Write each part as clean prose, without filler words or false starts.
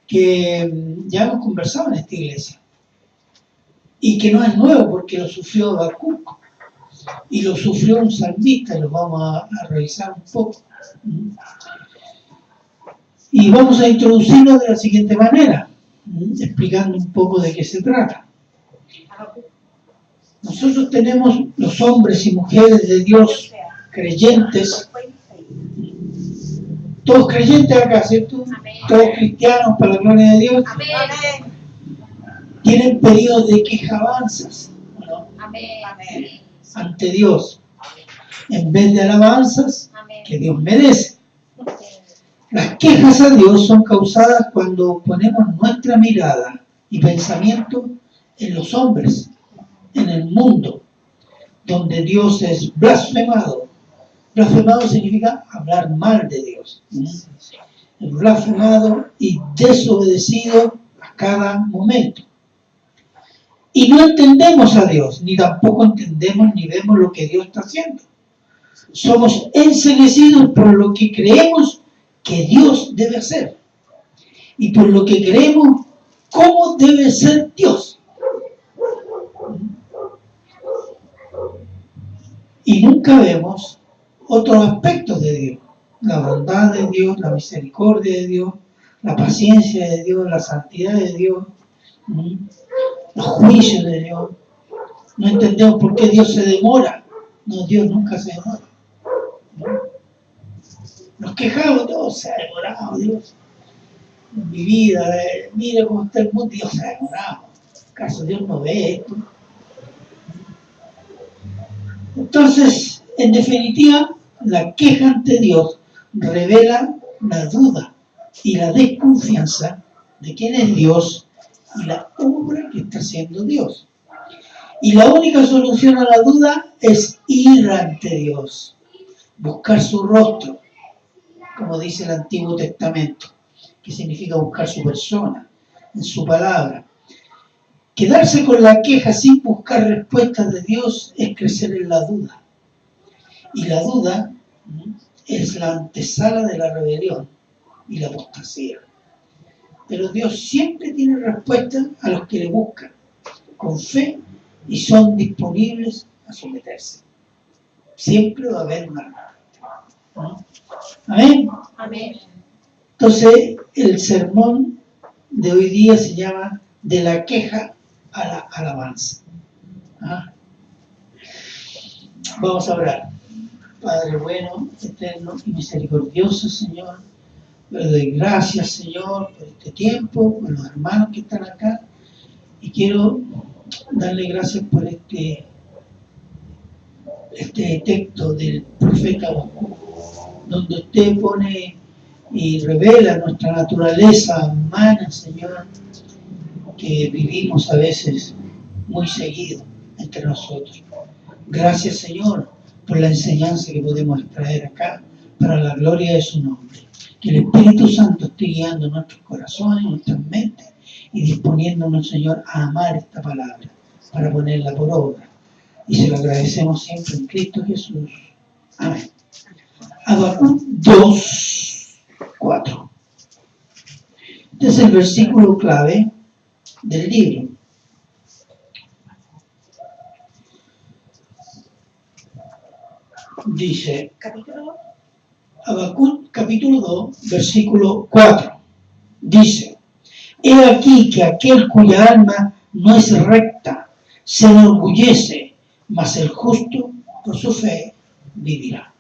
que ya hemos conversado en esta iglesia y que no es nuevo porque lo sufrió Habacuc y lo sufrió un salmista, y lo vamos a revisar un poco. Y vamos a introducirlo de la siguiente manera, explicando un poco de qué se trata. Nosotros tenemos los hombres y mujeres de Dios creyentes, todos creyentes acá, ¿cierto? Amén. Todos cristianos para la gloria de Dios. Amén. Tienen periodos de quejabanzas, ¿no? Amén. Ante Dios, en vez de alabanzas. Amén. Que Dios merece. Las quejas a Dios son causadas cuando ponemos nuestra mirada y pensamiento en los hombres, en el mundo, donde Dios es blasfemado. Blasfemado significa hablar mal de Dios. Es blasfemado y desobedecido a cada momento. Y no entendemos a Dios, ni tampoco entendemos ni vemos lo que Dios está haciendo. Somos enceguecidos por lo que creemos que Dios debe hacer y por lo que creemos cómo debe ser Dios. Y nunca vemos otros aspectos de Dios: la bondad de Dios, la misericordia de Dios, la paciencia de Dios, la santidad de Dios, los juicios de Dios. No entendemos por qué Dios se demora. No, Dios nunca se demora. Nos quejamos, Dios se ha demorado, Dios. En mi vida, mire cómo está el mundo, Dios se ha demorado. ¿Acaso Dios no ve esto? Entonces, en definitiva, la queja ante Dios revela la duda y la desconfianza de quién es Dios y la obra que está haciendo Dios. Y la única solución a la duda es ir ante Dios, buscar su rostro, como dice el Antiguo Testamento, que significa buscar su persona, en su palabra. Quedarse con la queja sin buscar respuestas de Dios es crecer en la duda. Y la duda es la antesala de la rebelión y la apostasía. Pero Dios siempre tiene respuestas a los que le buscan con fe y son disponibles a someterse. Siempre va a haber una respuesta, ¿no? ¿Amén? Amén. Entonces, el sermón de hoy día se llama De la queja a la alabanza. ¿Ah? Vamos a orar. Padre bueno, eterno y misericordioso, Señor, le doy gracias, Señor, por este tiempo, por los hermanos que están acá, y quiero darle gracias por este texto del profeta Habacuc, donde usted pone y revela nuestra naturaleza humana, Señor, que vivimos a veces muy seguido entre nosotros. Gracias, Señor, por la enseñanza que podemos extraer acá para la gloria de su nombre. Que el Espíritu Santo esté guiando nuestros corazones, nuestras mentes y disponiéndonos, Señor, a amar esta palabra para ponerla por obra. Y se lo agradecemos siempre en Cristo Jesús. Amén. Habacuc 2:4. Este es el versículo clave del libro. Dice Habacuc capítulo 2, versículo 4. Dice: He aquí que aquel cuya alma no es recta se enorgullece, mas el justo por su fe vivirá.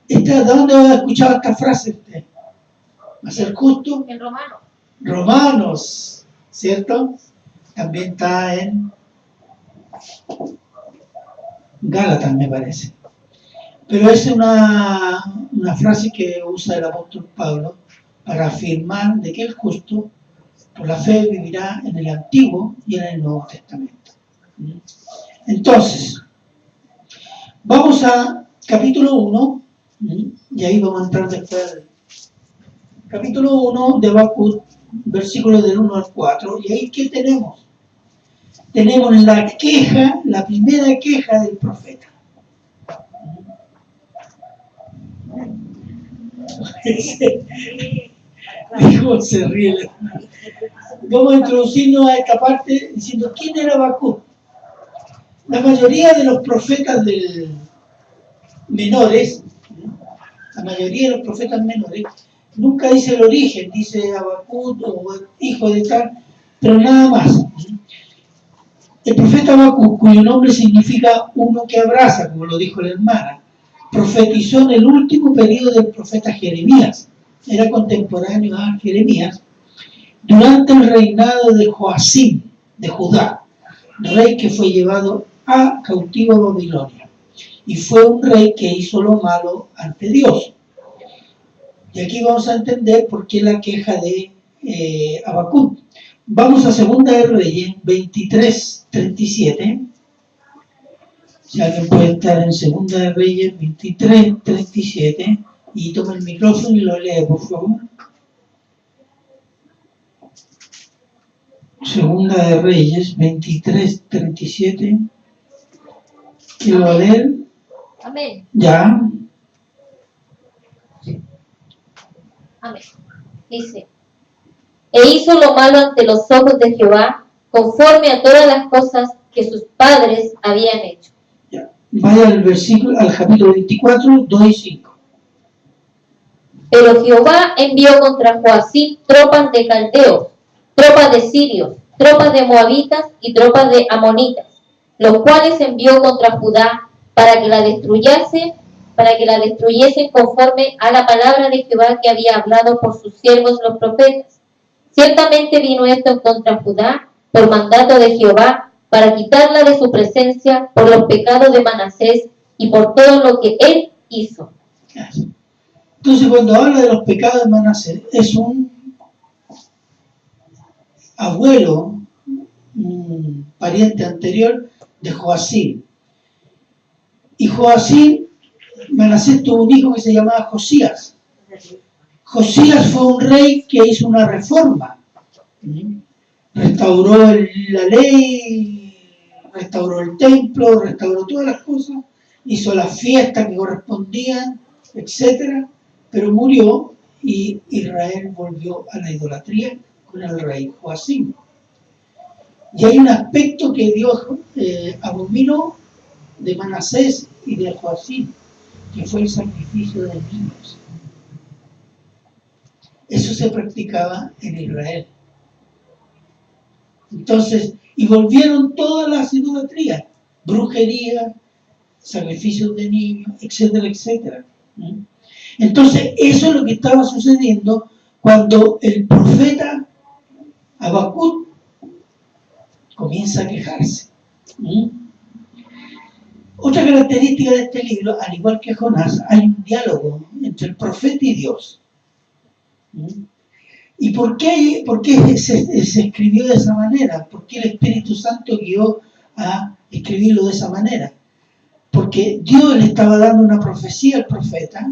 ¿De dónde ha escuchado esta frase usted? ¿Mas el justo? En Romanos. Romanos, ¿cierto? También está en Gálatas, me parece. Pero es una frase que usa el apóstol Pablo para afirmar de que el justo por la fe vivirá en el Antiguo y en el Nuevo Testamento. Entonces, vamos a capítulo 1, y ahí vamos a entrar después. Capítulo 1 de Habacuc, versículos del 1 al 4, y ahí ¿qué tenemos? Tenemos la queja, la primera queja del profeta. ¿Cómo se ríe la hermana? Vamos a introducirnos a esta parte diciendo quién era Habacuc. La mayoría de los profetas menores, la mayoría de los profetas menores, nunca dice el origen, dice Habacuc o hijo de tal, pero nada más. El profeta Habacuc, cuyo nombre significa uno que abraza, como lo dijo la hermana, profetizó en el último periodo del profeta Jeremías. Era contemporáneo a Jeremías, durante el reinado de Joacim, de Judá, rey que fue llevado a cautivo a Babilonia. Y fue un rey que hizo lo malo ante Dios. Y aquí vamos a entender por qué la queja de Habacuc. Vamos a Segunda de Reyes 23:37. Si alguien puede estar en Segunda de Reyes 23:37 y toma el micrófono y lo lee, por favor. Segunda de Reyes 23:37. ¿Quién lo va a leer? Amén. Ya. Amén. Dice: E hizo lo malo ante los ojos de Jehová, conforme a todas las cosas que sus padres habían hecho. Ya. Vaya al capítulo 24, 2 y 5. Pero Jehová envió contra Joacim tropas de caldeos, tropas de sirios, tropas de moabitas y tropas de amonitas, los cuales envió contra Judá para que la destruyesen conforme a la palabra de Jehová que había hablado por sus siervos los profetas. Ciertamente vino esto en contra Judá por mandato de Jehová para quitarla de su presencia por los pecados de Manasés y por todo lo que él hizo. Entonces, cuando habla de los pecados de Manasés, es un abuelo, un pariente anterior de Joacim. Y Joacim, Manasés tuvo un hijo que se llamaba Josías. Josías fue un rey que hizo una reforma. Restauró la ley, restauró el templo, restauró todas las cosas, hizo las fiestas que correspondían, etc. Pero murió y Israel volvió a la idolatría con el rey Joacim. Y hay un aspecto que Dios abominó de Manasés y de Joacim, que fue el sacrificio de niños. Eso se practicaba en Israel. Entonces, y volvieron todas las idolatrías, brujería, sacrificios de niños, etcétera, etcétera. Entonces, eso es lo que estaba sucediendo cuando el profeta Habacuc comienza a quejarse. Otra característica de este libro, al igual que Jonás, hay un diálogo entre el profeta y Dios. ¿Y por qué se escribió de esa manera? ¿Por qué el Espíritu Santo guió a escribirlo de esa manera? Porque Dios le estaba dando una profecía al profeta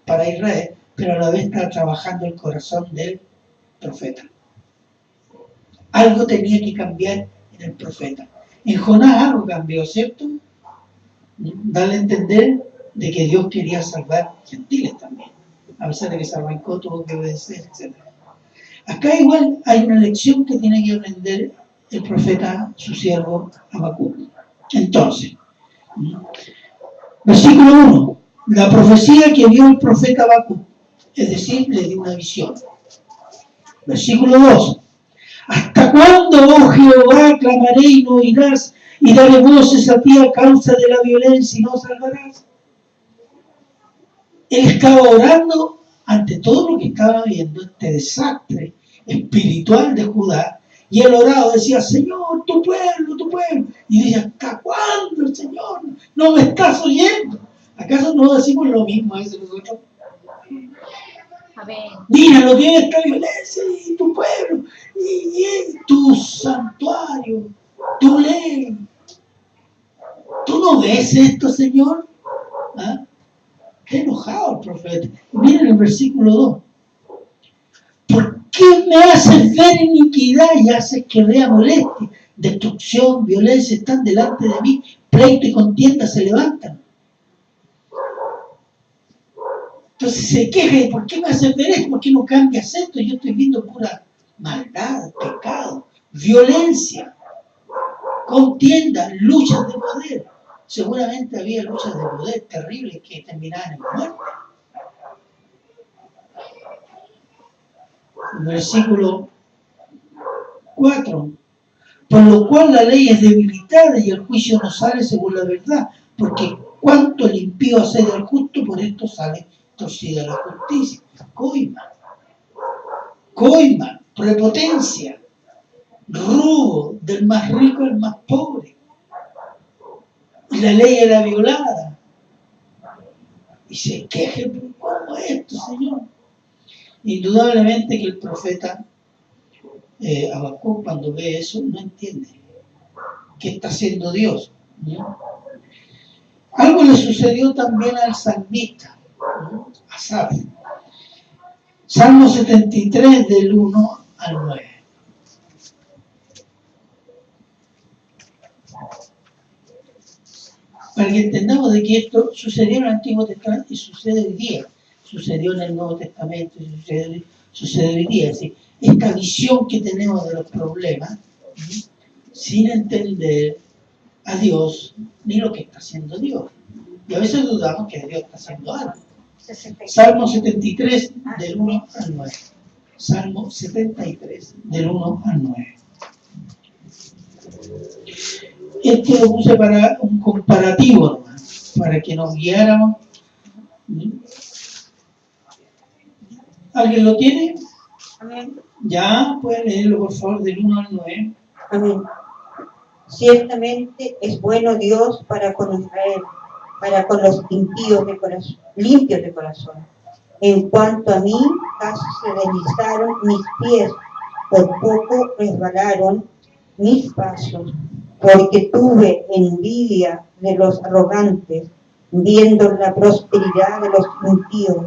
para Israel, pero a la vez estaba trabajando el corazón del profeta. Algo tenía que cambiar en el profeta. En Jonás algo cambió, ¿cierto? Darle a entender de que Dios quería salvar gentiles también. A pesar de que se arrancó, tuvo que obedecer, etc. Acá igual hay una lección que tiene que aprender el profeta, su siervo Habacuc. Entonces, versículo 1. La profecía que vio el profeta Habacuc, es decir, le dio una visión. Versículo 2. ¿Hasta cuándo, oh Jehová, clamaré y no oirás, y daré voces a ti a causa de la violencia y no salvarás? Él estaba orando ante todo lo que estaba viendo, este desastre espiritual de Judá, y él oraba, decía, Señor, tu pueblo, y decía, ¿hasta cuándo, Señor? No me estás oyendo. ¿Acaso no decimos lo mismo a veces nosotros? Mira lo que es esta violencia y tu pueblo, y tu santuario, tu ley. ¿Tú no ves esto, Señor? ¿Ah? Está enojado el profeta. Miren el versículo 2. ¿Por qué me haces ver iniquidad y haces que vea molestia? Destrucción, violencia están delante de mí, pleito y contienda se levantan. Entonces se queja, ¿y por qué me haces ver esto? ¿Por qué no cambias esto? Yo estoy viendo pura maldad, pecado, violencia, contienda, luchas de poder. Seguramente había luchas de poder terribles que terminaban en muerte. Versículo 4. Por lo cual la ley es debilitada y el juicio no sale según la verdad, porque cuanto el impío asedia al justo, por esto sale torcida la justicia. Coima, prepotencia, robo del más rico al más pobre. Y la ley era violada. Y se queje, ¿cómo es esto, Señor? Indudablemente que el profeta Habacuc, cuando ve eso, no entiende qué está haciendo Dios, ¿no? Algo le sucedió también al salmista, ¿no? Asaf. Salmo 73, del 1 al 9. Para que entendamos de que esto sucedió en el Antiguo Testamento y sucede hoy día, sucedió en el Nuevo Testamento y sucede hoy día. Es decir, esta visión que tenemos de los problemas, ¿sí?, sin entender a Dios ni lo que está haciendo Dios. Y a veces dudamos que Dios está haciendo algo. Salmo 73, del 1 al 9. Salmo 73, del 1 al 9. Esto lo puse para un comparativo nomás, para que nos guiáramos. ¿Alguien lo tiene? Amén. Ya, pueden leerlo por favor del 1 al 9. Amén. Ciertamente es bueno Dios para con Israel, para con los impíos de corazón, limpios de corazón. En cuanto a mí, casi se deslizaron mis pies, por poco resbalaron mis pasos, porque tuve envidia de los arrogantes, viendo la prosperidad de los impíos,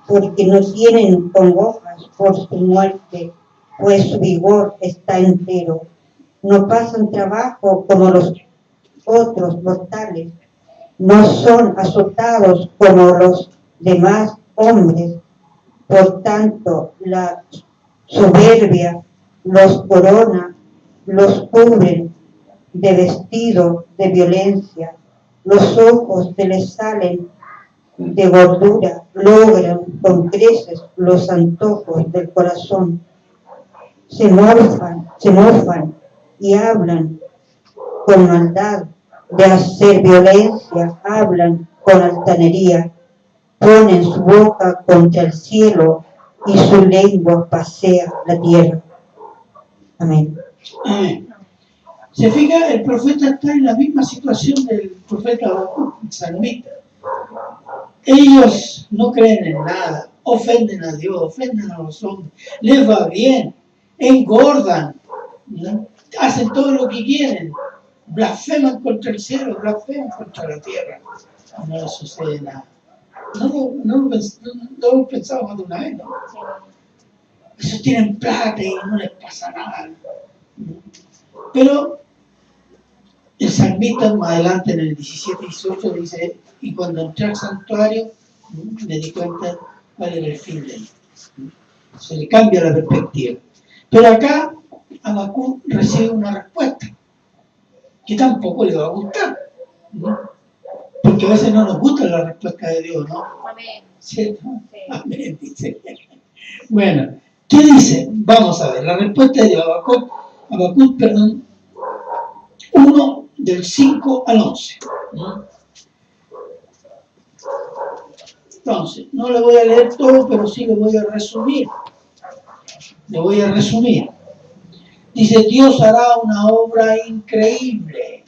porque no tienen congojas por su muerte, pues su vigor está entero. No pasan trabajo como los otros mortales, no son azotados como los demás hombres. Por tanto, la soberbia los corona, los cubren de vestido de violencia, los ojos se les salen de gordura, logran con creces los antojos del corazón, se mofan y hablan con maldad, de hacer violencia, hablan con altanería, ponen su boca contra el cielo y su lengua pasea la tierra. Amén. Amén. Se fija, el profeta está en la misma situación del profeta Habacuc, el salmista. Ellos no creen en nada, ofenden a Dios, ofenden a los hombres, les va bien, engordan, ¿no?, hacen todo lo que quieren, blasfeman contra el cielo, blasfeman contra la tierra. No les sucede nada. No lo pensamos más de una vez, ¿no? Esos tienen plata y no les pasa nada, ¿no? Pero el salmista más adelante en el 17 y 18 dice: y cuando entré al santuario me di cuenta cuál era el fin de él. Se le cambia la perspectiva. Pero acá Habacuc recibe una respuesta que tampoco le va a gustar, ¿no? Porque a veces no nos gusta la respuesta de Dios, ¿no? Amén. ¿Cierto? Sí. Amén, dice. Bueno, ¿qué dice? Vamos a ver, la respuesta de Dios. Habacuc, 1 del 5 al 11. ¿No? Entonces, no le voy a leer todo, pero sí le voy a resumir. Dice: Dios hará una obra increíble.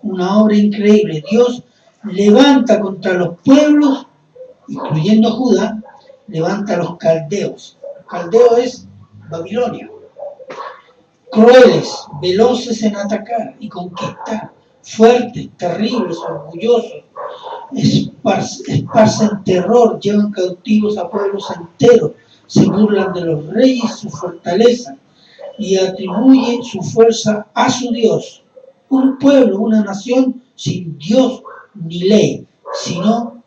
Una obra increíble. Dios levanta contra los pueblos, incluyendo Judá, levanta a los caldeos. Los caldeos es Babilonia. Crueles, veloces en atacar y conquistar, fuertes, terribles, orgullosos, esparcen terror, llevan cautivos a pueblos enteros, se burlan de los reyes, su fortaleza, y atribuyen su fuerza a su Dios. Un pueblo, una nación sin Dios ni ley, sino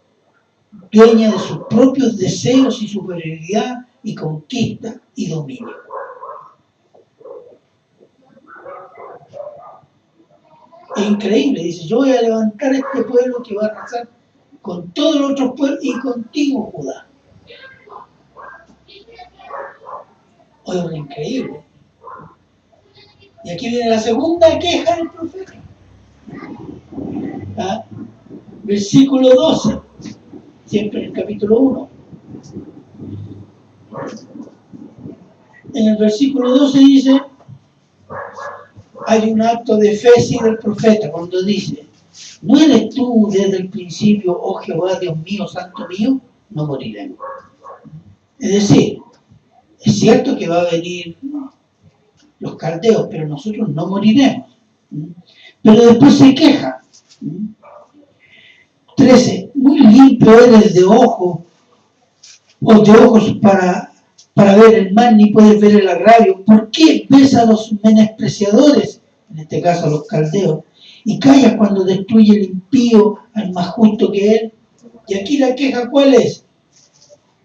dueña de sus propios deseos y superioridad y conquista y dominio. Es increíble, dice, yo voy a levantar a este pueblo que va a arrasar con todos los otros pueblos y contigo, Judá. Oye, es increíble. Y aquí viene la segunda queja del profeta. ¿Ah? Versículo 12, siempre en el capítulo 1. En el versículo 12 dice, hay un acto de fe sí del profeta cuando dice, ¿no eres tú desde el principio, oh Jehová, Dios mío, santo mío? No moriremos. Es decir, es cierto que va a venir los caldeos, pero nosotros no moriremos. Pero después se queja. 13. Muy limpio eres de ojos, o de ojos para ver el mal, ni puedes ver el agravio. ¿Por qué ves a los menospreciadores, en este caso a los caldeos, y callas cuando destruye el impío al más justo que él? Y aquí la queja, ¿cuál es?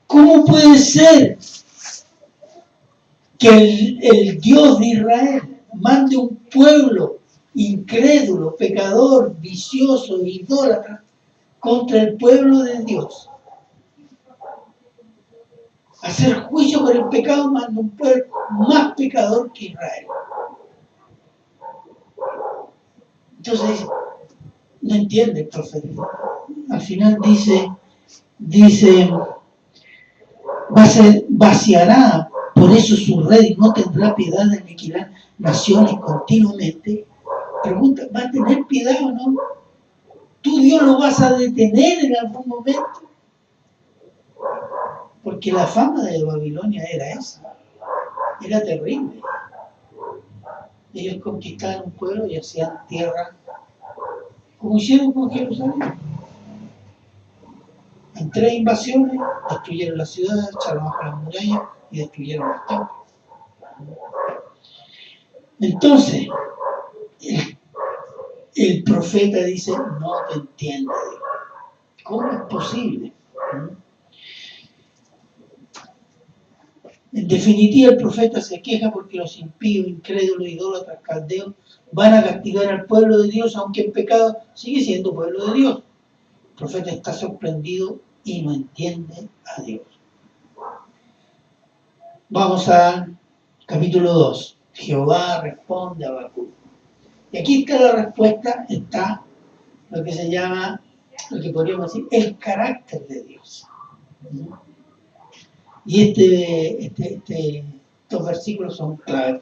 ¿Cómo puede ser que el Dios de Israel mande un pueblo incrédulo, pecador, vicioso, idólatra, contra el pueblo de Dios? Hacer juicio por el pecado manda un pueblo más pecador que Israel. Entonces, no entiende el profeta. Al final dice, vaciará por eso su red y no tendrá piedad de aniquilar naciones continuamente. Pregunta, ¿va a tener piedad o no? ¿Tú, Dios, lo vas a detener en algún momento? Porque la fama de Babilonia era esa. Era terrible. Ellos conquistaban un pueblo y hacían tierra, como hicieron con Jerusalén. En 3 invasiones destruyeron la ciudad, echaron abajo las murallas y destruyeron los templos. Entonces, el profeta dice, no te entiendo. ¿Cómo es posible? En definitiva, el profeta se queja porque los impíos, incrédulos, idólatras, caldeos van a castigar al pueblo de Dios, aunque en pecado sigue siendo pueblo de Dios. El profeta está sorprendido y no entiende a Dios. Vamos al capítulo 2. Jehová responde a Habacuc. Y aquí está la respuesta, está lo que se llama, lo que podríamos decir, el carácter de Dios. Y estos versículos son claves.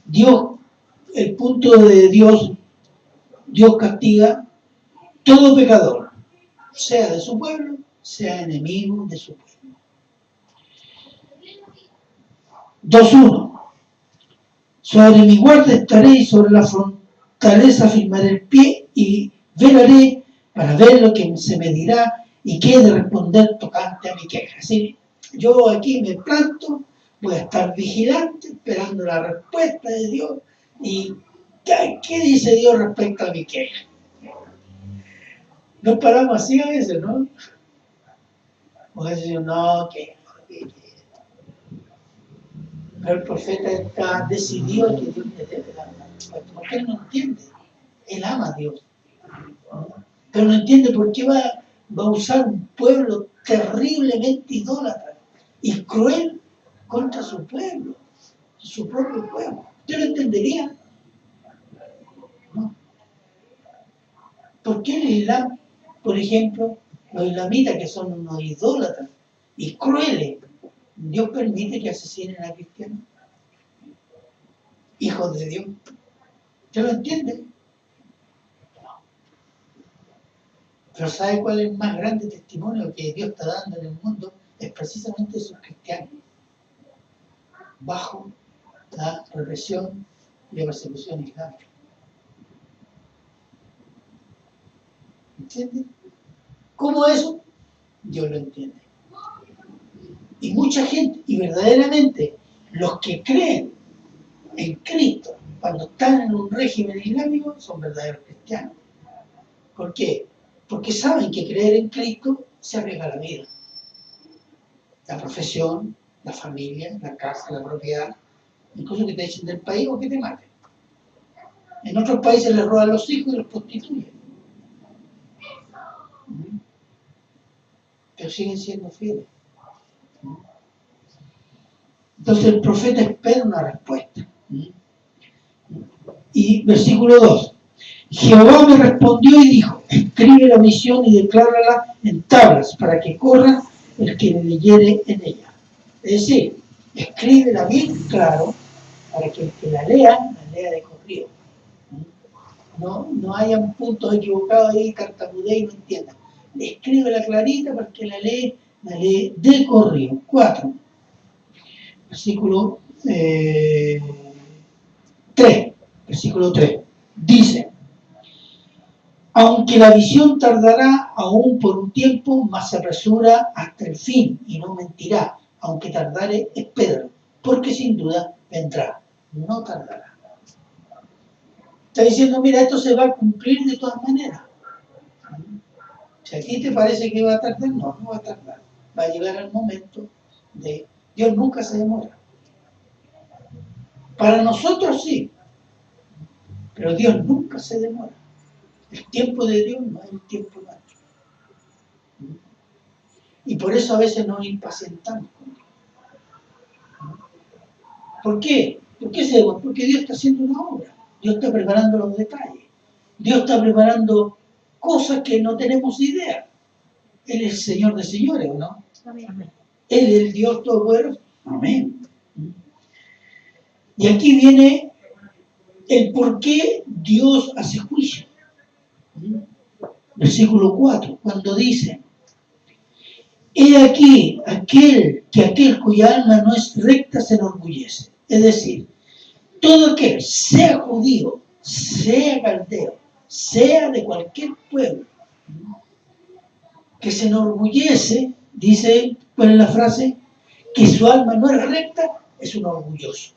Dios, el punto de Dios, Dios castiga todo pecador, sea de su pueblo, sea enemigo de su pueblo. 2:1. Sobre mi guarda estaré y sobre la fortaleza firmaré el pie y velaré para ver lo que se me dirá y qué he de responder tocante a mi queja. Así, yo aquí me planto, voy a estar vigilante, esperando la respuesta de Dios y ¿qué dice Dios respecto a mi queja? Nos paramos así a veces, ¿no? O a veces no, que pero el profeta está decidido a que Dios le debe la respuesta, porque él no entiende. Él ama a Dios, ¿no? Pero no entiende por qué va a usar un pueblo terriblemente idólatra y cruel contra su pueblo, su propio pueblo. ¿Usted lo entendería? ¿No? ¿Por qué el Islam, por ejemplo, los islamitas que son unos idólatras y crueles, Dios permite que asesinen a cristianos? Hijos de Dios. ¿Usted lo entiende? Pero ¿sabe cuál es el más grande testimonio que Dios está dando en el mundo? Es precisamente sus cristianos, bajo la represión y la persecución islámica. ¿Entiende? ¿Cómo eso? Dios lo entiende. Y mucha gente, y verdaderamente, los que creen en Cristo, cuando están en un régimen islámico, son verdaderos cristianos. ¿Por qué? porque saben que creer en Cristo se arriesga la vida. La profesión, la familia, la casa, la propiedad, incluso que te echen del país o que te maten. En otros países les roban los hijos y los prostituyen. Pero siguen siendo fieles. Entonces el profeta espera una respuesta. Y versículo 2. Jehová me respondió y dijo, escribe la visión y declárala en tablas para que corra el que me leyere en ella. Es decir, escríbela bien claro para que el que la lea de corrido. No haya un punto equivocado ahí, tartamudea y no entienda. Escríbela clarita para que la lee de corrido. 4. Versículo 3. Versículo 3. Dice, aunque la visión tardará aún por un tiempo, mas se apresura hasta el fin y no mentirá. Aunque tardare, espéralo, porque sin duda vendrá. No tardará. Está diciendo, mira, esto se va a cumplir de todas maneras. Si a ti te parece que va a tardar, no va a tardar. Va a llegar el momento de... Dios nunca se demora. Para nosotros sí, pero Dios nunca se demora. El tiempo de Dios no es el tiempo nuestro. Y por eso a veces nos impacientamos con Dios. ¿Por qué? ¿Por qué se demora? Porque Dios está haciendo una obra. Dios está preparando los detalles. Dios está preparando cosas que no tenemos idea. Él es el Señor de señores, ¿o no? Amén. Él es el Dios todopoderoso. Amén. Y aquí viene el por qué Dios hace juicio. Versículo 4, cuando dice, he aquí aquel cuya alma no es recta se enorgullece. Es decir, todo aquel, sea judío, sea caldeo, sea de cualquier pueblo, que se enorgullece, dice, ¿cuál es la frase? Que su alma no es recta, es un orgulloso.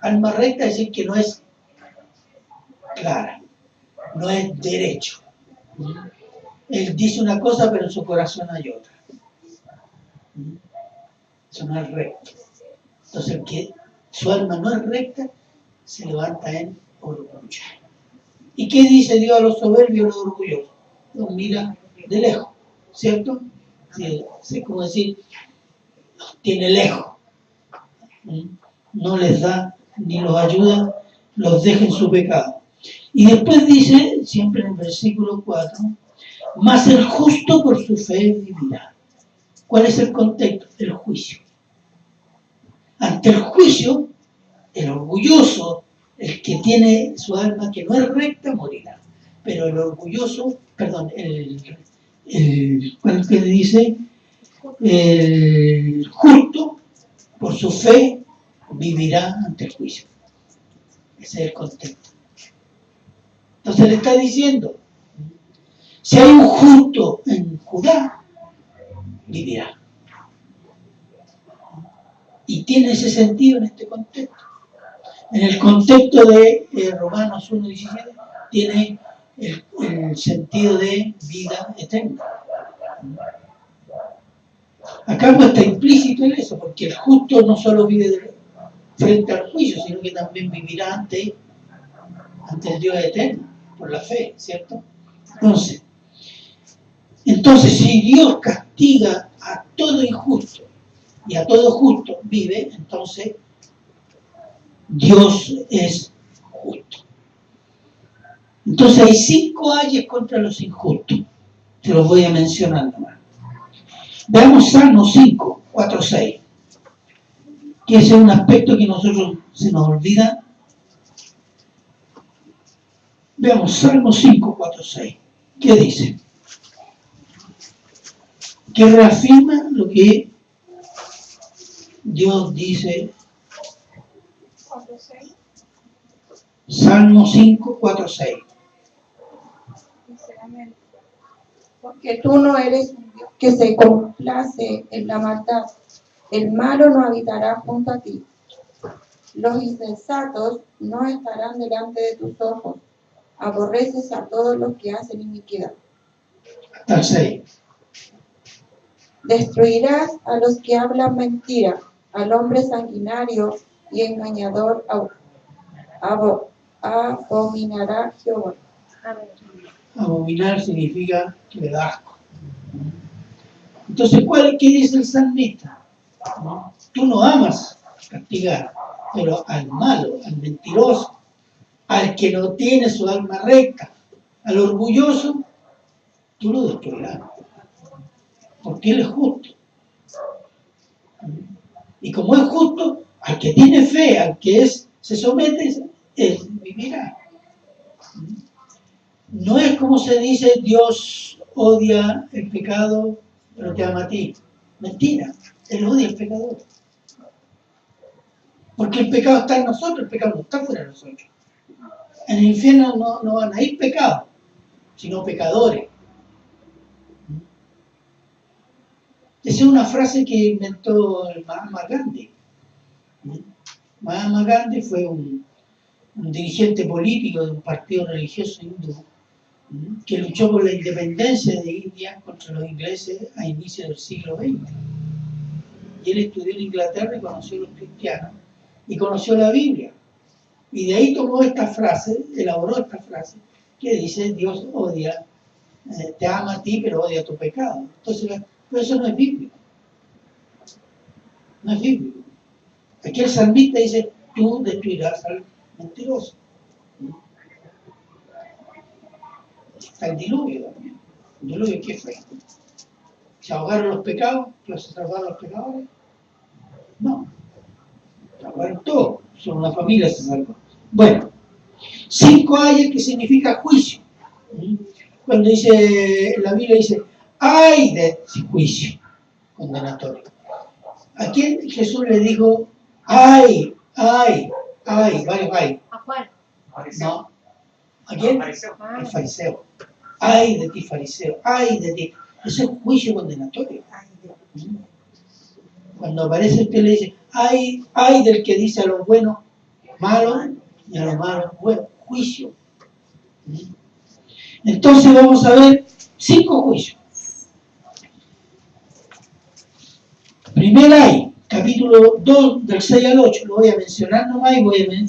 Alma recta es decir que no es clara, no es derecho. Él dice una cosa, pero en su corazón hay otra. Eso no es recto. Entonces, el que su alma no es recta, se levanta en orgullo. ¿Y qué dice Dios a los soberbios y a los orgullosos? Los mira de lejos, ¿cierto? Sí, es como decir, los tiene lejos. No les da ni los ayuda, los deja en su pecado. Y después dice, siempre en el versículo 4, mas el justo por su fe vivirá. ¿Cuál es el contexto? El juicio. Ante el juicio, el orgulloso, el que tiene su alma que no es recta, morirá. Pero el orgulloso, perdón, ¿cuál que dice? El justo, por su fe, vivirá ante el juicio. Ese es el contexto. Entonces le está diciendo, si hay un justo en Judá, vivirá. Y tiene ese sentido en este contexto. En el contexto de Romanos 1:17 tiene el sentido de vida eterna. Acá no está implícito en eso, porque el justo no solo vive frente al juicio, sino que también vivirá ante el Dios eterno, por la fe, ¿cierto? Entonces, si Dios castiga a todo injusto y a todo justo vive, entonces Dios es justo. Entonces hay 5 ayes contra los injustos. Te los voy a mencionar nomás. Veamos Salmo 5, 4, 6. Que ese es un aspecto que nosotros se nos olvida. Veamos Salmo 5, 4, 6. ¿Qué dice? Que reafirma lo que Dios dice. Salmo 5, 4, 6. Porque tú no eres un Dios que se complace en la maldad. El malo no habitará junto a ti. Los insensatos no estarán delante de tus ojos. aborreces a todos los que hacen iniquidad. Hasta el 6. Destruirás a los que hablan mentira, al hombre sanguinario y engañador abominará Jehová. Abominar significa que le da asco. Entonces, ¿qué dice el salmista? ¿No? Tú no amas castigar, pero al malo, al mentiroso, al que no tiene su alma recta, al orgulloso, tú lo destruirás. Porque él es justo. Y como es justo, al que tiene fe, al que se somete, él vivirá. No es como se dice, Dios odia el pecado, pero te ama a ti. Mentira, él odia al pecador. Porque el pecado está en nosotros, el pecado no está fuera de nosotros. En el infierno no van a ir pecados, sino pecadores. Esa es una frase que inventó el Mahatma Gandhi. Mahatma Gandhi fue un dirigente político de un partido religioso hindú que luchó por la independencia de India contra los ingleses a inicios del siglo XX. Y él estudió en Inglaterra y conoció a los cristianos y conoció la Biblia. Y de ahí tomó esta frase, elaboró esta frase, que dice, Dios odia, te ama a ti, pero odia tu pecado. Entonces, pero eso no es bíblico. No es bíblico. Aquí el salmista dice, tú destruirás al mentiroso. Está el diluvio también. ¿El diluvio qué fue? ¿Se ahogaron los pecados? ¿Que se salvaron los pecadores? No. Se ahogaron todos. Solo una familia se salvó. Bueno, 5 ayes que significa juicio. Cuando dice, la Biblia dice, ay de juicio condenatorio. ¿A quién Jesús le dijo, ay, varios ay? ¿A cuál? No. ¿A quién? Al fariseo. Ay de ti, fariseo, ay de ti. Eso es juicio condenatorio. Cuando aparece usted le dice, ay del que dice a los buenos malo y a los malos bueno, juicio. Entonces vamos a ver 5 juicios. Primer ay, capítulo 2, del 6 al 8, lo voy a mencionar nomás y voy a ver.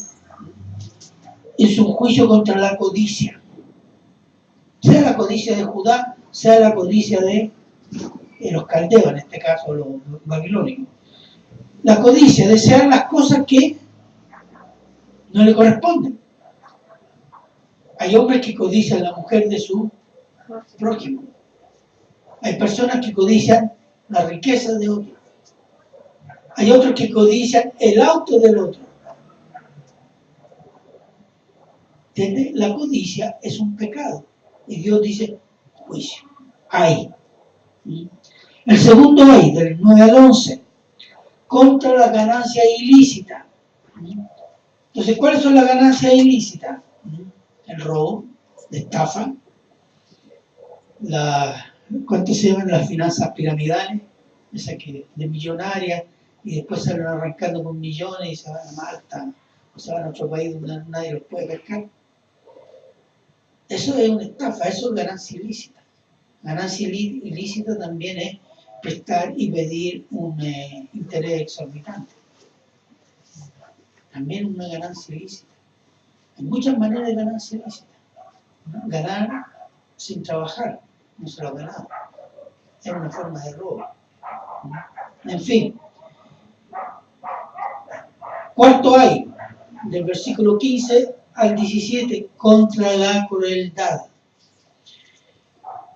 Es un juicio contra la codicia. Sea la codicia de Judá, sea la codicia de los caldeos, en este caso los babilónicos. La codicia, desear las cosas que no le corresponden. Hay hombres que codician la mujer de su prójimo. Hay personas que codician la riqueza de otro. Hay otros que codician el auto del otro. ¿Entiendes? La codicia es un pecado. Y Dios dice, juicio. Ay. El segundo ay, del 9 al 11, contra la ganancia ilícita. Entonces, ¿cuáles son las ganancias ilícitas? El robo, la estafa, ¿cuánto se llaman las finanzas piramidales? Esas que de millonarias y después salen arrancando con millones y se van a Malta o se van a otro país donde nadie los puede pescar. Eso es una estafa, eso es ganancia ilícita. Ganancia ilícita también es prestar y pedir un interés exorbitante. También una ganancia ilícita. Hay muchas maneras de ganancia ilícita. ¿No? Ganar sin trabajar, no se lo ha ganado. Es una forma de robo. ¿No? En fin. Cuarto hay, del versículo 15 al 17, contra la crueldad.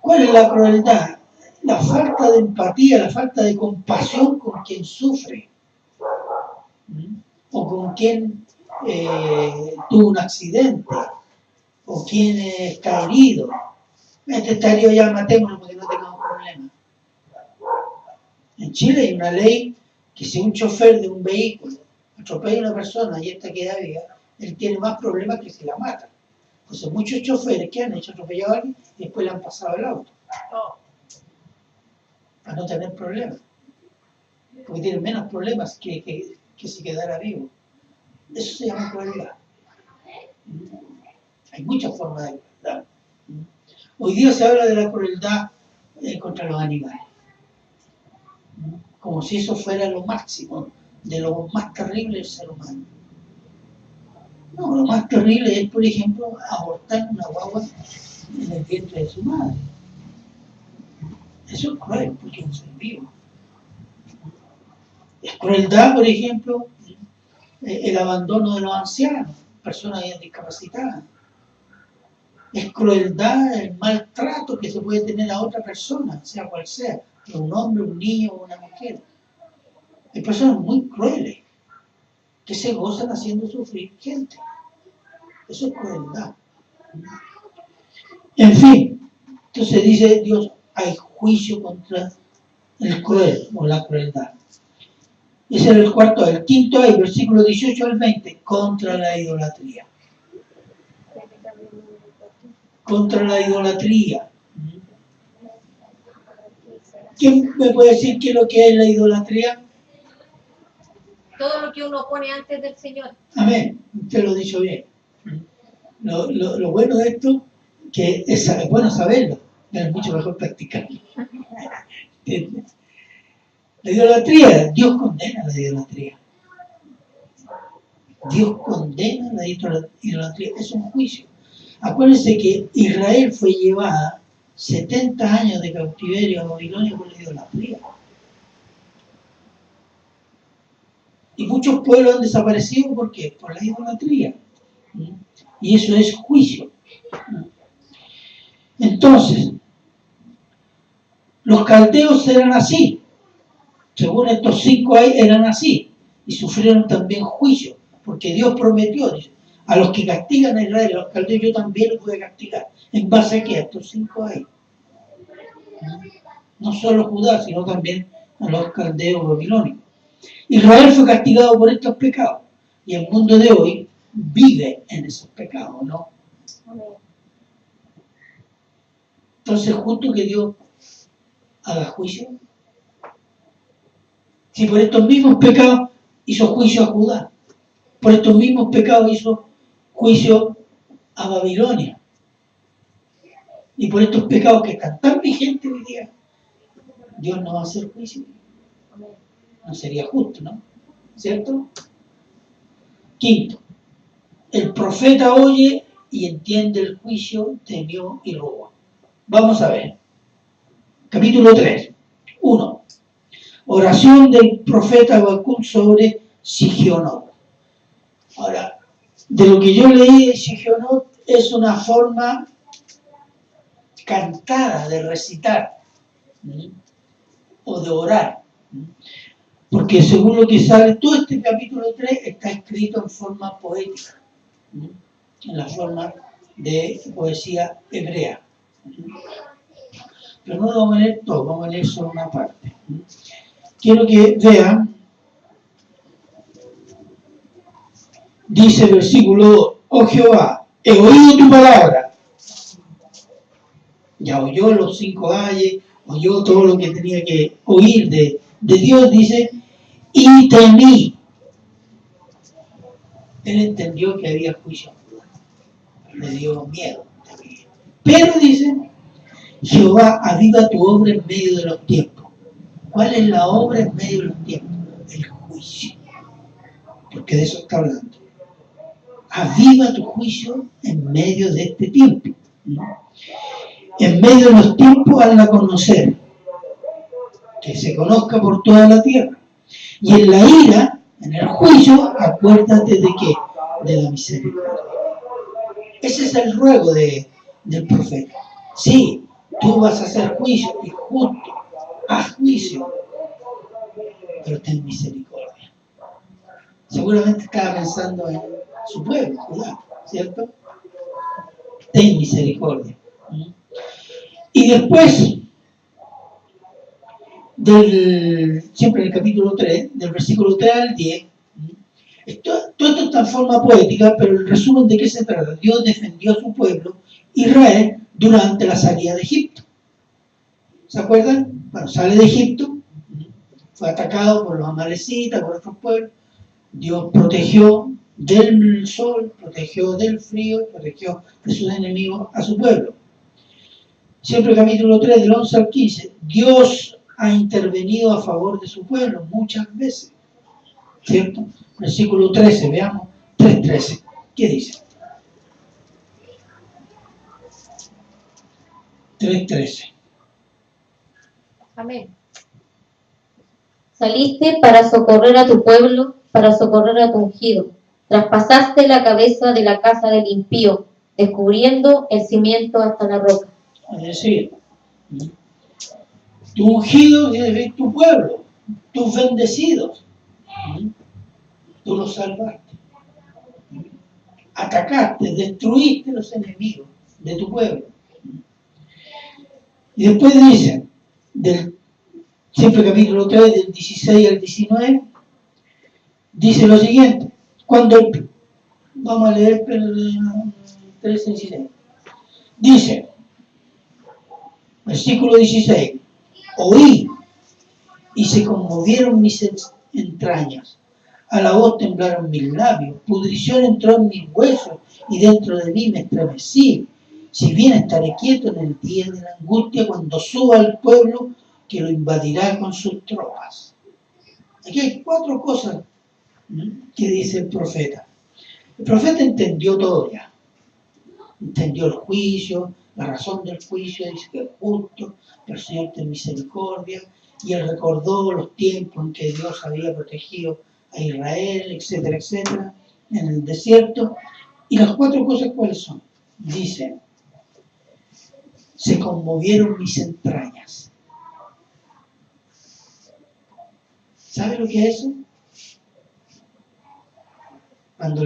¿Cuál es la crueldad? La falta de empatía, la falta de compasión con quien sufre. O con quien tuvo un accidente, o quien está herido. Este está herido, ya matémoslo porque no tengamos problemas. En Chile hay una ley que si un chofer de un vehículo atropella a una persona y esta queda viva, él tiene más problemas que si la mata. Entonces muchos choferes que han hecho atropellado a alguien y después le han pasado el auto. Para no tener problemas. Porque tienen menos problemas que si quedara vivo. Eso se llama crueldad. Hay muchas formas de crueldad. Hoy día se habla de la crueldad contra los animales, como si eso fuera lo máximo, de lo más terrible del ser humano. No, lo más terrible es, por ejemplo, abortar una guagua en el vientre de su madre. Eso es cruel, porque es un ser vivo. Es crueldad, por ejemplo, el abandono de los ancianos, personas discapacitadas. Es crueldad el maltrato que se puede tener a otra persona, sea cual sea, un hombre, un niño o una mujer. Hay personas muy crueles que se gozan haciendo sufrir gente. Eso es crueldad. En fin, entonces dice Dios, hay juicio contra el cruel o la crueldad. Ese era el cuarto. El quinto hay, versículo 18 al 20, contra la idolatría. Contra la idolatría. ¿Quién me puede decir qué es lo que es la idolatría? Todo lo que uno pone antes del Señor. Amén, usted lo ha dicho bien. Lo bueno de esto, que es bueno saberlo, pero es mucho mejor practicarlo. La idolatría, Dios condena la idolatría. Dios condena la idolatría, es un juicio. Acuérdense que Israel fue llevada 70 años de cautiverio a Babilonia por la idolatría. Y muchos pueblos han desaparecido, ¿por qué? Por la idolatría. Y eso es juicio. Entonces, los caldeos eran así. Según estos 5 ahí, eran así. Y sufrieron también juicio. Porque Dios prometió, dice, a los que castigan a Israel, a los caldeos, yo también los voy a castigar. ¿En base a qué? A estos 5 ahí. No solo Judá, sino también a los caldeos babilónicos. Israel fue castigado por estos pecados. Y el mundo de hoy vive en esos pecados, ¿no? Entonces, justo que Dios haga juicio. Si por estos mismos pecados hizo juicio a Judá, por estos mismos pecados hizo juicio a Babilonia, y por estos pecados que están tan vigentes hoy día, Dios no va a hacer juicio. No sería justo, ¿no? ¿Cierto? Quinto, el profeta oye y entiende el juicio, temió y robó. Vamos a ver. Capítulo 3. 1. Oración del profeta Habacuc sobre Sigionot. Ahora, de lo que yo leí de Sigionot es una forma cantada de recitar, ¿sí? O de orar, ¿sí? Porque según lo que sale, todo este capítulo 3 está escrito en forma poética, ¿sí? En la forma de poesía hebrea, ¿sí? Pero no lo vamos a leer todo, vamos a leer solo una parte, ¿sí? Quiero que vean, dice el versículo 2, oh Jehová, he oído tu palabra. Ya oyó los 5 ayes, oyó todo lo que tenía que oír de Dios, dice, y temí. Él entendió que había juicio, le dio miedo. Pero dice, Jehová, aviva tu obra en medio de los tiempos. ¿Cuál es la obra en medio de los tiempos? El juicio. Porque de eso está hablando. Aviva tu juicio en medio de este tiempo, ¿no? En medio de los tiempos, hazla conocer, que se conozca por toda la tierra. Y en la ira, en el juicio, acuérdate de qué, de la misericordia. Ese es el ruego del profeta. Sí, tú vas a hacer juicio y justo, haz juicio, pero ten misericordia. Seguramente estaba pensando en su pueblo, Judá, ¿cierto? Ten misericordia. Y después, siempre en el capítulo 3, del versículo 3 al 10, todo esto está en forma poética, pero el resumen de qué se trata. Dios defendió a su pueblo, Israel, durante la salida de Egipto. ¿Se acuerdan? Bueno, sale de Egipto, fue atacado por los amalecitas, por otros pueblos. Dios protegió del sol, protegió del frío, protegió de sus enemigos a su pueblo. Siempre capítulo 3, del 11 al 15, Dios ha intervenido a favor de su pueblo muchas veces, ¿cierto? Versículo 13, veamos, 3:13, ¿qué dice? 3:13. Amén. Saliste para socorrer a tu pueblo, para socorrer a tu ungido. Traspasaste la cabeza de la casa del impío, descubriendo el cimiento hasta la roca. Es decir, tu ungido es tu pueblo, tus bendecidos. Tú los salvaste. Atacaste, destruiste los enemigos de tu pueblo. Y después dice, siempre capítulo 3, del 16 al 19, dice lo siguiente. Vamos a leer el 13 y 16. Dice, versículo 16, oí y se conmovieron mis entrañas, a la voz temblaron mis labios, pudrición entró en mis huesos y dentro de mí me estremecí. Si bien estaré quieto en el día de la angustia, cuando suba al pueblo que lo invadirá con sus tropas. Aquí hay 4 cosas que dice el profeta. El profeta entendió todo ya. Entendió el juicio, la razón del juicio, dice que es justo, pero el Señor tiene misericordia, y él recordó los tiempos en que Dios había protegido a Israel, etcétera, etcétera, en el desierto. Y las 4 cosas, ¿cuáles son? Dice, se conmovieron mis entrañas. ¿Sabe lo que es eso? Cuando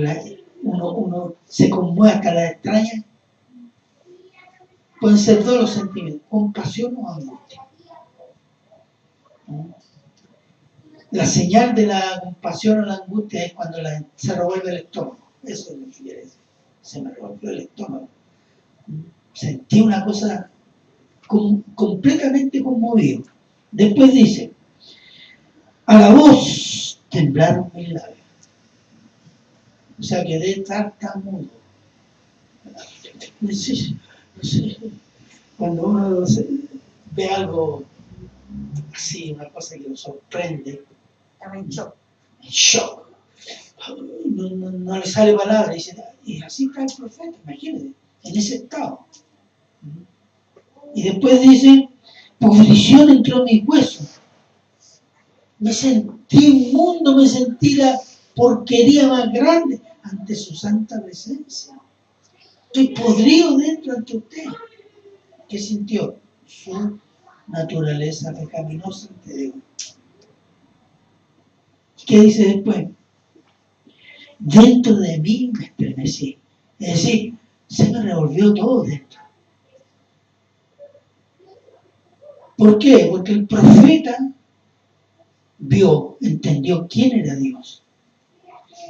uno se conmueve hasta las entrañas, pueden ser 2 los sentimientos, compasión o angustia. La señal de la compasión o la angustia es cuando se revuelve el estómago. Eso es lo que quiere decir. Se me revolvió el estómago. Sentí una cosa completamente conmovido. Después dice, a la voz temblaron mis labios. O sea, quedé tartamudo. No sé, cuando uno ve algo así, una cosa que lo sorprende, Estaba en shock. en shock. No le sale palabra. Y así está el profeta, imagínate, en ese estado. Y después dice, pudrición entró en mis huesos. Me sentí inmundo, me sentí la porquería más grande ante su santa presencia. Estoy podrido dentro ante usted. ¿Qué sintió? Su naturaleza pecaminosa ante Dios. ¿Qué dice después? Dentro de mí me estremecí. Es decir, se me revolvió todo dentro. ¿Por qué? Porque el profeta entendió quién era Dios.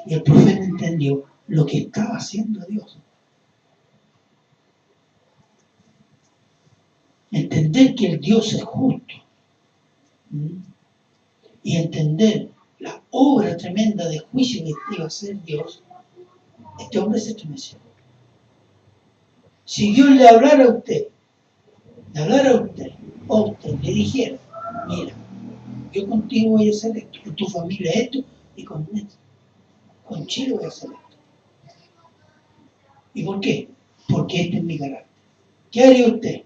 Y el profeta entendió lo que estaba haciendo Dios. Entender que el Dios es justo. Y entender la obra tremenda de juicio que iba a hacer Dios. Este hombre se estremeció. Si Dios le hablara a usted, o a usted le dijera, mira, yo contigo voy a hacer esto, con tu familia esto, y con Chile voy a hacer esto. ¿Y por qué? Porque este es mi carácter. ¿Qué haría usted?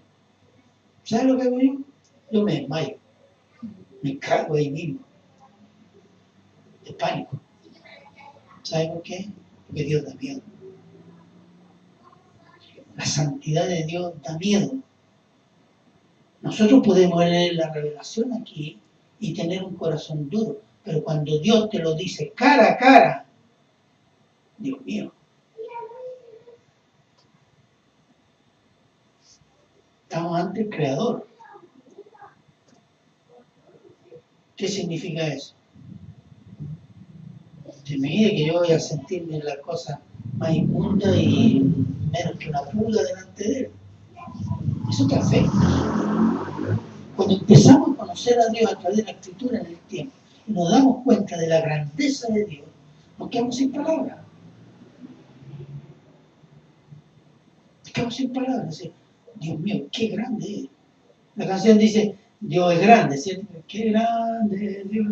¿Sabe lo que hago yo? Yo me desmayo. Me cago ahí mismo. De pánico. ¿Sabe por qué? Porque Dios da miedo. La santidad de Dios da miedo. Nosotros podemos leer la revelación aquí y tener un corazón duro, pero cuando Dios te lo dice cara a cara, Dios mío. Estamos ante el Creador. ¿Qué significa eso? Se me dice que yo voy a sentirme la cosa más inmunda y menos que una pulga delante de Él. Eso te afecta. Cuando empezamos a conocer a Dios a través de la Escritura en el tiempo y nos damos cuenta de la grandeza de Dios, nos quedamos sin palabras. quedamos sin palabras. Dice, Dios mío, qué grande es. La canción dice, Dios es grande, ¿cierto? Qué grande es Dios.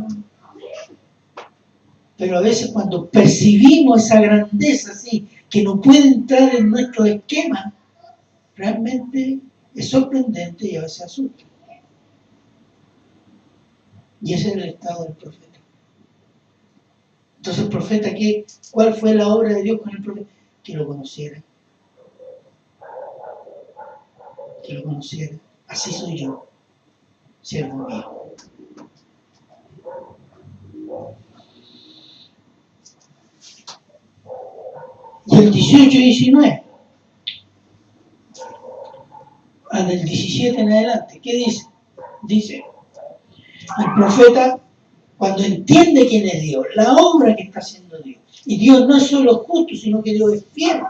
Pero a veces cuando percibimos esa grandeza así, que no puede entrar en nuestro esquema, realmente es sorprendente y a veces asusta. Y ese es el estado del profeta. Entonces el profeta, ¿cuál fue la obra de Dios con el profeta? Que lo conociera. Que lo conociera. Así soy yo, siervo mío. Y el 18 y 19, del 17 en adelante, ¿qué dice? Dice, el profeta, cuando entiende quién es Dios, la obra que está haciendo Dios, y Dios no es solo justo, sino que Dios es fiel.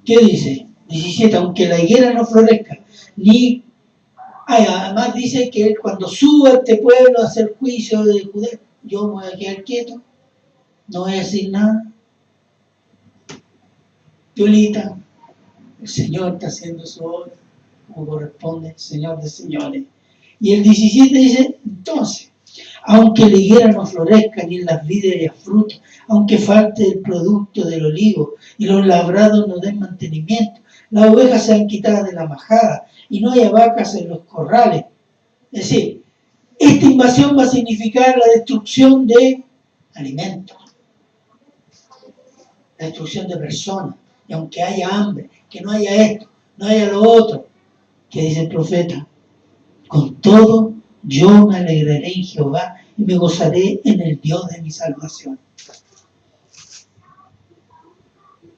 ¿Qué dice? 17, aunque la higuera no florezca, ni... además dice que cuando suba este pueblo a hacer juicio de Judea, yo me voy a quedar quieto, no voy a decir nada. Piolita, el Señor está haciendo su obra, como corresponde, Señor de señores. Y el 17 dice, entonces, aunque la higuera no florezca, ni en las vides haya fruto, aunque falte el producto del olivo, y los labrados no den mantenimiento, las ovejas sean quitadas de la majada, y no haya vacas en los corrales. Es decir, esta invasión va a significar la destrucción de alimentos, la destrucción de personas, y aunque haya hambre, que no haya esto, no haya lo otro, que dice el profeta, con todo yo me alegraré en Jehová y me gozaré en el Dios de mi salvación.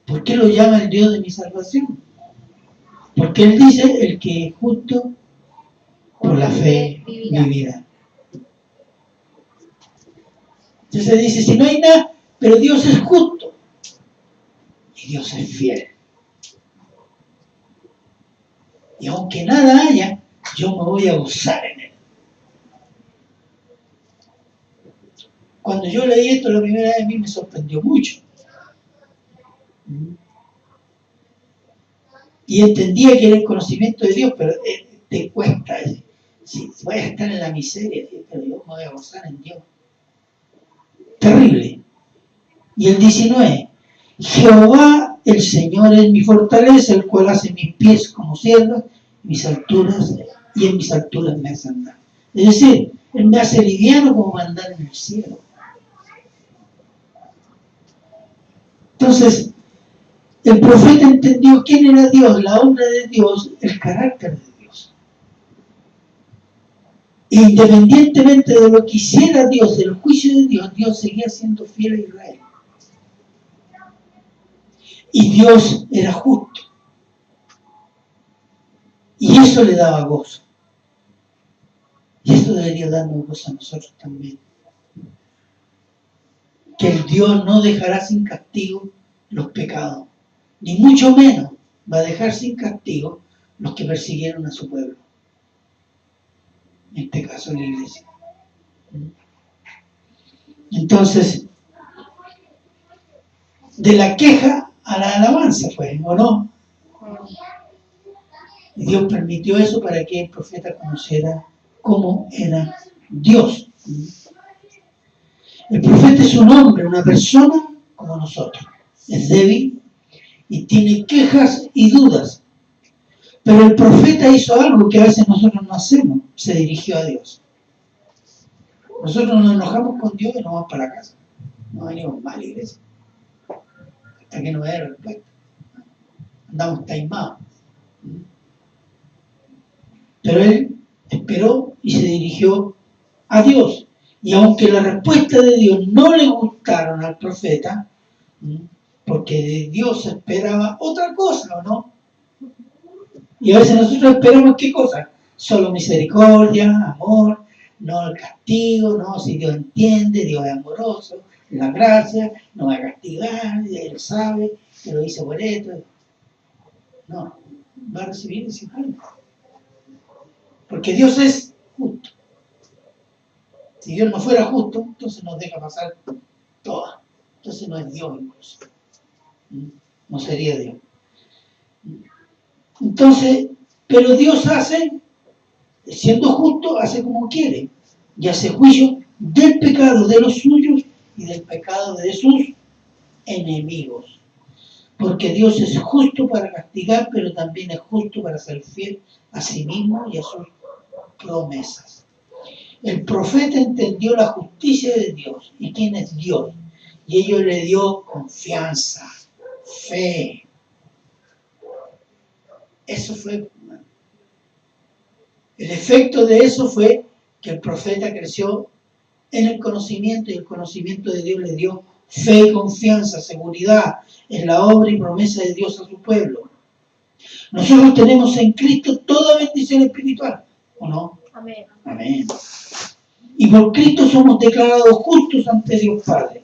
¿Por qué lo llama el Dios de mi salvación? Porque él dice, el que es justo por la fe vivirá. Entonces dice, si no hay nada, pero Dios es justo y Dios es fiel. Y aunque nada haya, yo me voy a gozar en él. Cuando yo leí esto la primera vez, a mí me sorprendió mucho. Y entendía que era el conocimiento de Dios, pero te cuesta. Si voy a estar en la miseria, pero yo me voy a gozar en Dios. Terrible. Y el 19, Jehová el Señor es mi fortaleza, el cual hace mis pies como siervas, mis alturas, y en mis alturas me hace andar. Es decir, él me hace liviano como andar en el cielo. Entonces, el profeta entendió quién era Dios, la obra de Dios, el carácter de Dios. E independientemente de lo que hiciera Dios, del juicio de Dios, Dios seguía siendo fiel a Israel. Y Dios era justo. Y eso le daba gozo. Y eso debería darnos gozo a nosotros también. Que el Dios no dejará sin castigo los pecados. Ni mucho menos va a dejar sin castigo los que persiguieron a su pueblo. En este caso la iglesia. Entonces, de la queja a la alabanza fue, ¿o no? Y Dios permitió eso para que el profeta conociera cómo era Dios. El profeta es un hombre, una persona como nosotros. Es débil y tiene quejas y dudas. Pero el profeta hizo algo que a veces nosotros no hacemos. Se dirigió a Dios. Nosotros nos enojamos con Dios y nos vamos para la casa. No venimos mal, iglesia. Hasta que no haya respuesta. Andamos taimados. Pero él esperó y se dirigió a Dios. Y aunque la respuesta de Dios no le gustaron al profeta, porque de Dios se esperaba otra cosa, ¿o no? Y a veces nosotros esperamos ¿qué cosa? Solo misericordia, amor, no el castigo, no, si Dios entiende, Dios es amoroso, la gracia, no va a castigar, Él sabe que lo hice por esto. No, va a recibir disciplina. Porque Dios es justo. Si Dios no fuera justo, entonces nos deja pasar todas. Entonces no es Dios incluso. No sería Dios. Entonces, pero Dios hace, siendo justo, hace como quiere y hace juicio del pecado de los suyos y del pecado de sus enemigos. Porque Dios es justo para castigar, pero también es justo para ser fiel a sí mismo y a sus promesas. El profeta entendió la justicia de Dios y quién es Dios, y ello le dio confianza, fe. Eso fue, el efecto de eso fue que el profeta creció en el conocimiento, y el conocimiento de Dios le dio fe, confianza, seguridad en la obra y promesa de Dios a su pueblo. Nosotros tenemos en Cristo toda bendición espiritual, ¿o no? Amén. Amén. Y por Cristo somos declarados justos ante Dios Padre.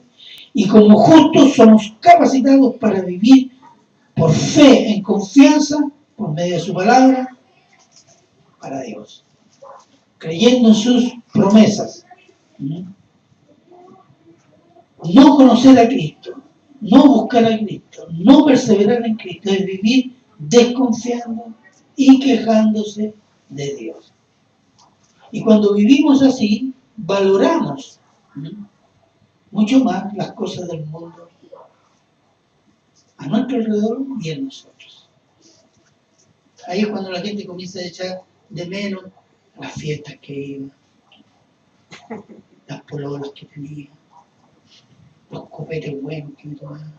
Y como justos somos capacitados para vivir por fe, en confianza, por medio de su palabra, para Dios. Creyendo en sus promesas. No conocer a Cristo, no buscar a Cristo, no perseverar en Cristo, es vivir desconfiando y quejándose de Dios. Y cuando vivimos así, valoramos mucho más las cosas del mundo a nuestro alrededor y en nosotros. Ahí es cuando la gente comienza a echar de menos las fiestas que iba, las pololas que tenía, los copetes buenos que me tomaba.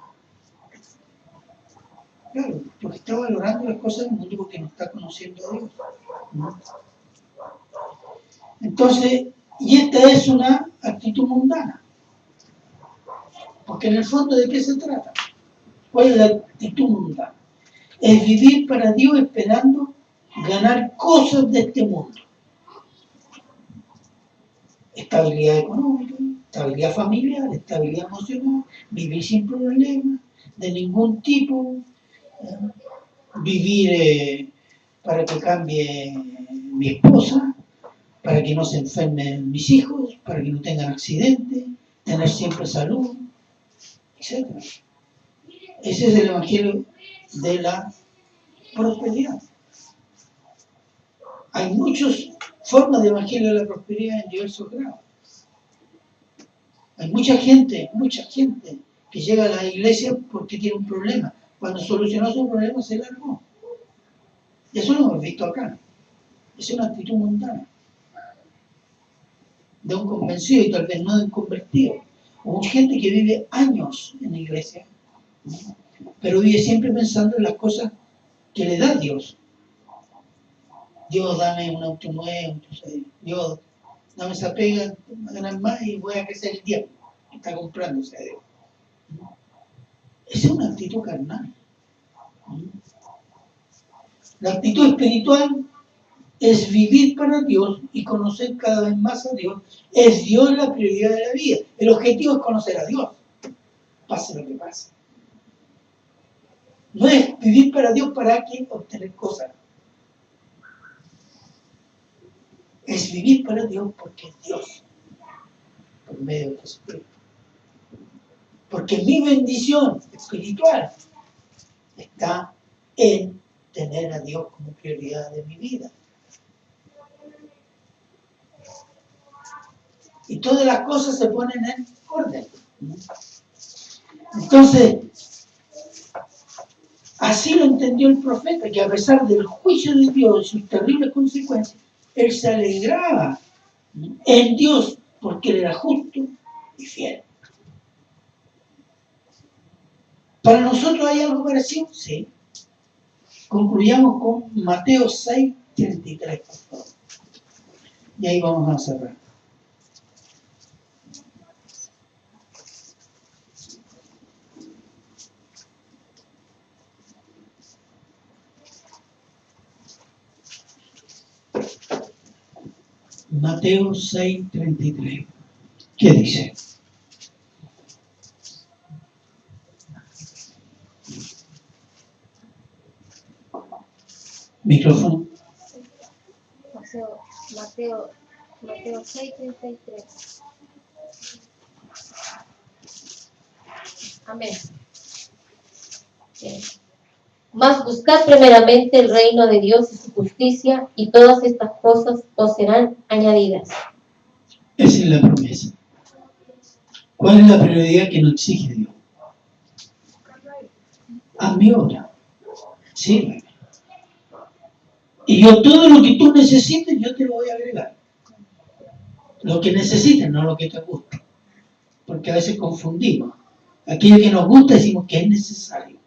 Claro, porque está valorando las cosas del mundo porque no está conociendo a Dios, ¿no? Entonces, y esta es una actitud mundana. Porque en el fondo, ¿de qué se trata? ¿Cuál es la actitud mundana? Es vivir para Dios esperando ganar cosas de este mundo. Estabilidad económica, estabilidad familiar, estabilidad emocional, vivir sin problemas de ningún tipo, vivir para que cambie mi esposa, para que no se enfermen mis hijos, para que no tengan accidentes, tener siempre salud, etc. Ese es el evangelio de la prosperidad. Hay muchas formas de evangelio de la prosperidad en diversos grados. Hay mucha gente que llega a la iglesia porque tiene un problema. Cuando solucionó su problema se largó. Y eso lo hemos visto acá. Es una actitud mundana. De un convencido y tal vez no de un convertido. O gente que vive años en la iglesia, pero vive siempre pensando en las cosas que le da Dios. Dios, dame un auto nuevo, Dios, dame esa pega, voy a ganar más y voy a crecer el diablo que está comprándose a Dios. Esa es una actitud carnal. La actitud espiritual es vivir para Dios y conocer cada vez más a Dios. Es Dios la prioridad de la vida. El objetivo es conocer a Dios, pase lo que pase. No es vivir para Dios para que obtener cosas. Es vivir para Dios porque es Dios, por medio de Jesucristo. Porque mi bendición espiritual está en tener a Dios como prioridad de mi vida. Y todas las cosas se ponen en orden. Entonces, así lo entendió el profeta, que a pesar del juicio de Dios y sus terribles consecuencias, él se alegraba en Dios porque él era justo y fiel. ¿Para nosotros hay algo parecido? Sí. Concluyamos con Mateo 6:33, por favor. Y ahí vamos a cerrar. Mateo 6:33. ¿Qué dice? Micrófono. Mateo 6:33. Amén. Mas buscad primeramente el reino de Dios y su justicia, y todas estas cosas os serán añadidas. Esa es la promesa. ¿Cuál es la prioridad que nos exige Dios? Hazme obra. Sírveme. Y yo todo lo que tú necesites, yo te lo voy a agregar. Lo que necesites, no lo que te guste. Porque a veces confundimos. Aquello que nos gusta decimos que es necesario.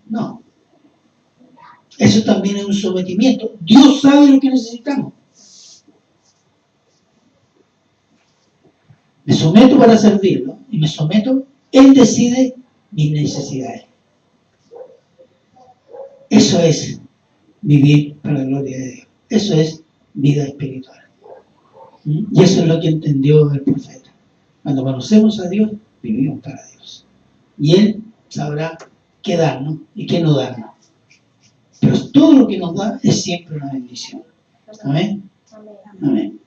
No. Eso también es un sometimiento. Dios sabe lo que necesitamos. Me someto para servirlo y me someto, Él decide mis necesidades. Eso es vivir para la gloria de Dios. Eso es vida espiritual. Y eso es lo que entendió el profeta. Cuando conocemos a Dios, vivimos para Dios. Y Él sabrá qué darnos y qué no darnos. Pero todo lo que nos da es siempre una bendición. Amén. Amén.